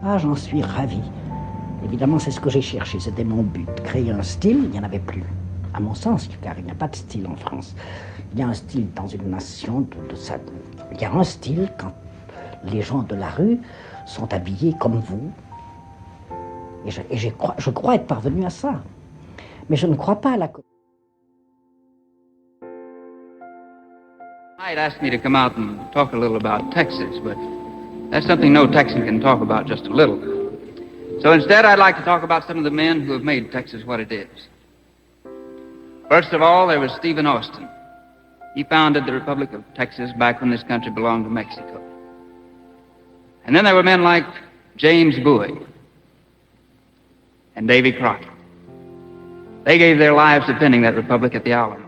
Ah, j'en suis ravi. Évidemment, c'est ce que j'ai cherché, c'était mon but. Créer un style, il n'y en avait plus. À mon sens, car il n'y a pas de style en France. Il y a un style dans une nation de ça. Il y a un style quand les gens de la rue sont habillés comme vous. Et je crois être parvenu à ça. Mais je ne crois pas à la... I'd asked me to come out and talk a little about Texas, but that's something no Texan can talk about just a little. So instead, I'd like to talk about some of the men who have made Texas what it is. First of all, there was Stephen Austin. He founded the Republic of Texas back when this country belonged to Mexico. And then there were men like James Bowie and Davy Crockett. They gave their lives defending that republic at the Alamo.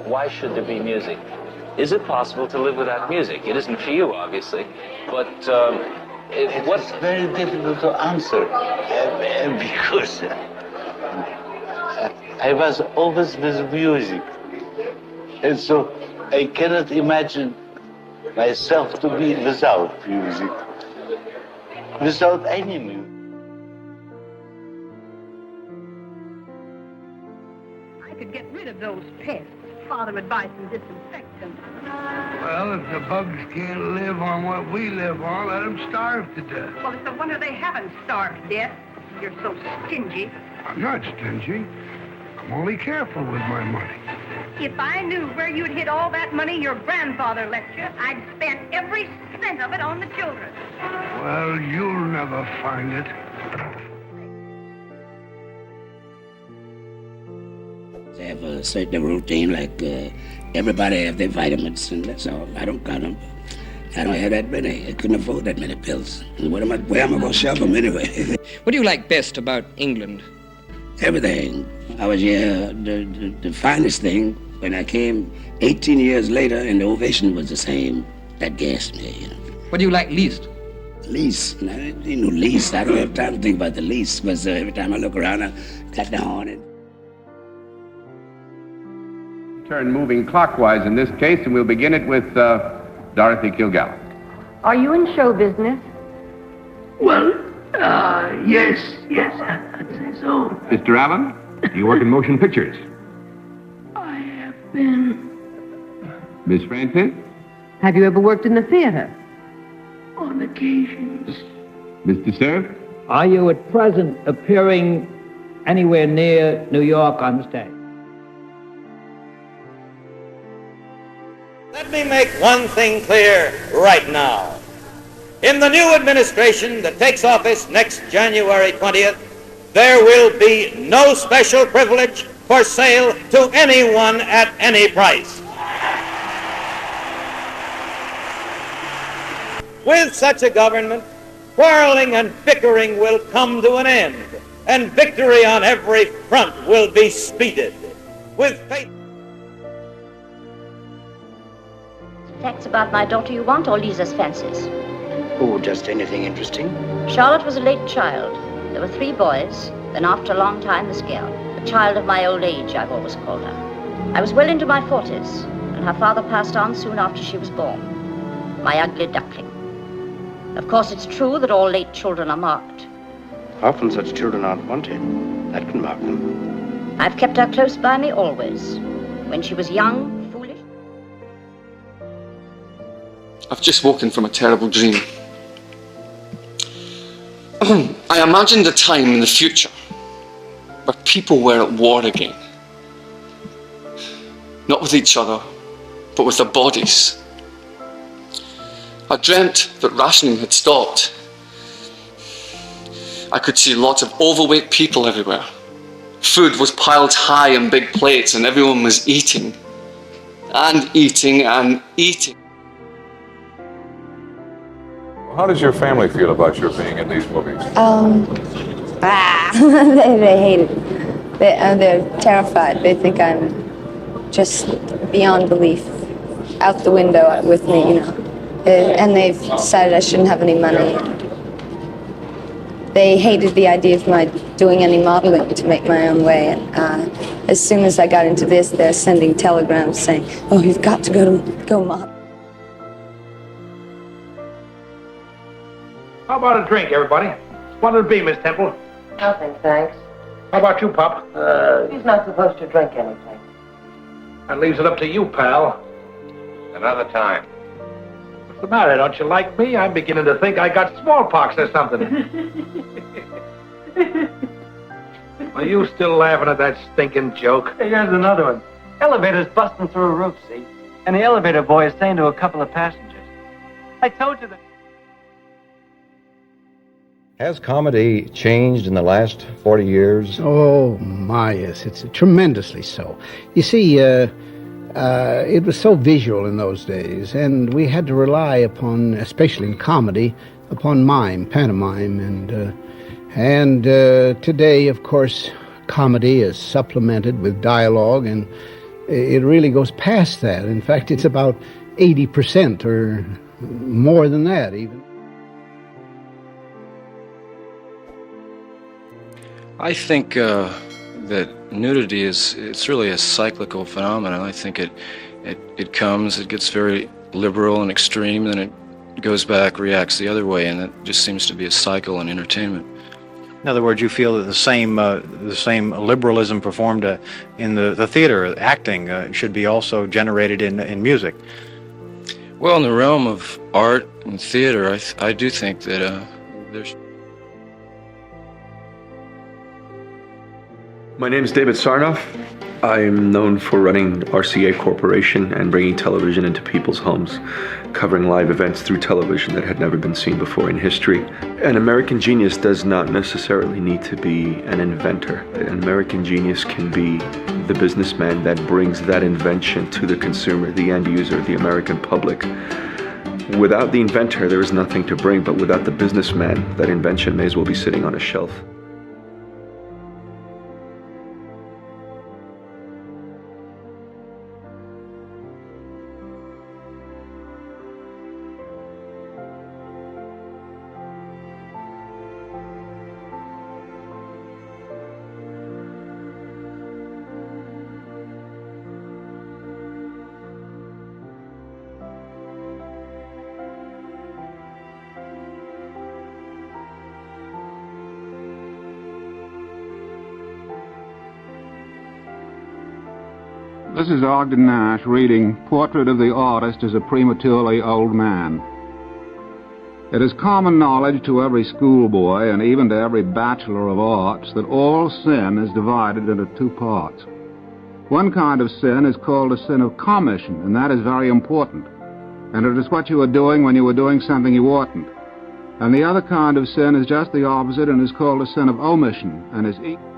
Why should there be music? Is it possible to live without music? It isn't for you, obviously, but it's very difficult to answer because I was always with music, and so I cannot imagine myself to be without music, without any music. I could get rid of those pests. Father would buy some disinfectant. Well, if the bugs can't live on what we live on, let them starve to death. Well, it's a wonder they haven't starved to death. You're so stingy. I'm not stingy. I'm only careful with my money. If I knew where you'd hid all that money your grandfather left you, I'd spend every cent of it on the children. Well, you'll never find it. They have a certain routine, like everybody have their vitamins, and that's all. I don't got them. I don't have that many. I couldn't afford that many pills. Where am I going to shove them anyway? What do you like best about England? Everything. I was here. The finest thing, when I came 18 years later, and the ovation was the same, that gassed me, you know. What do you like least? Least? Least. I don't have time to think about the least, because every time I look around, I got the horn. Turn moving clockwise in this case, and we'll begin it with Dorothy Kilgallen. Are you in show business? Well, yes, I'd say so. Mr. Allen, you work in motion pictures. I have been. Miss Franklin? Have you ever worked in the theater? On occasions. Mr. Cerf? Are you at present appearing anywhere near New York on stage? Let me make one thing clear right now. In the new administration that takes office next January 20th, there will be no special privilege for sale to anyone at any price. With such a government, quarreling and bickering will come to an end, and victory on every front will be speeded. With faith. Facts about my daughter you want, or Lisa's fancies? Oh, just anything interesting. Charlotte was a late child. There were 3 boys, then after a long time, this girl. A child of my old age, I've always called her. I was well into my 40s, and her father passed on soon after she was born. My ugly duckling. Of course, it's true that all late children are marked. Often such children aren't wanted. That can mark them. I've kept her close by me always. When she was young, I've just woken from a terrible dream. I imagined a time in the future where people were at war again. Not with each other, but with their bodies. I dreamt that rationing had stopped. I could see lots of overweight people everywhere. Food was piled high in big plates and everyone was eating. And eating and eating. How does your family feel about your being in these movies? They hate it. They're terrified. They think I'm just beyond belief, out the window with me, you know. And they've decided I shouldn't have any money. They hated the idea of my doing any modeling to make my own way. And as soon as I got into this, they're sending telegrams saying, "Oh, you've got to go model." about a drink, everybody? What'll it be, Miss Temple? Nothing, thanks. How about you, Pop? He's not supposed to drink anything. That leaves it up to you, pal. Another time. What's the matter? Don't you like me? I'm beginning to think I got smallpox or something. Are you still laughing at that stinking joke? Hey, here's another one. Elevator's busting through a roof, see? And the elevator boy is saying to a couple of passengers, I told you that... Has comedy changed in the last 40 years? Oh, my, yes. It's tremendously so. You see, it was so visual in those days, and we had to rely upon, especially in comedy, upon mime, pantomime, and today, of course, comedy is supplemented with dialogue, and it really goes past that. In fact, it's about 80% or more than that, even. I think that nudity it's really a cyclical phenomenon. I think it comes, it gets very liberal and extreme, and then it goes back, reacts the other way, and it just seems to be a cycle in entertainment. In other words, you feel that the same liberalism performed in the theater, acting, should be also generated in music. Well, in the realm of art and theater, I do think that there's... My name is David Sarnoff. I'm known for running RCA Corporation and bringing television into people's homes, covering live events through television that had never been seen before in history. An American genius does not necessarily need to be an inventor. An American genius can be the businessman that brings that invention to the consumer, the end user, the American public. Without the inventor, there is nothing to bring, but without the businessman, that invention may as well be sitting on a shelf. This is Ogden Nash reading Portrait of the Artist as a Prematurely Old Man. It is common knowledge to every schoolboy and even to every bachelor of arts that all sin is divided into two parts. One kind of sin is called a sin of commission, and that is very important. And it is what you were doing when you were doing something you oughtn't. And the other kind of sin is just the opposite and is called a sin of omission, and is equal.